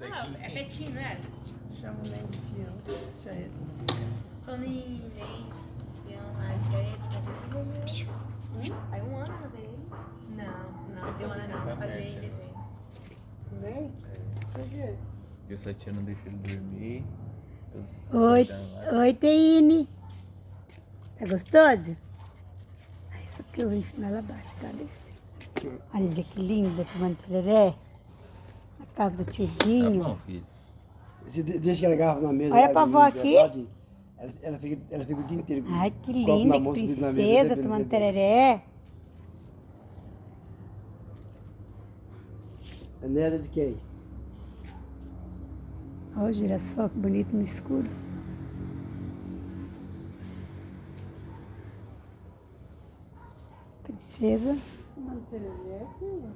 é Petinho, não é? Chama o Ney de fião. Já é. Falando em leite, peão, aí já é Aí um ano eu dei. Não, deu um ano não. Fazer em dezembro. Ney? Por quê? Porque sua tia não deixa ele dormir. Oi, Teine. Tá gostoso? Ai, só que eu vou enfiar lá abaixo a cabeça. Olha que linda tomando tereré. Na casa do tio Tá Dinho. bom, filho. Você deixa aquela garrafa na mesa. Olha lá, pra de vó aqui. verdade, ela fica o dia inteiro. Ai, que com o copo na linda, mão, que subindo na mesa, princesa bebendo, tomando bebendo. tereré. É neta de quem? Olha o girassol, que bonito no escuro. Princesa. Tomando tereré, filho?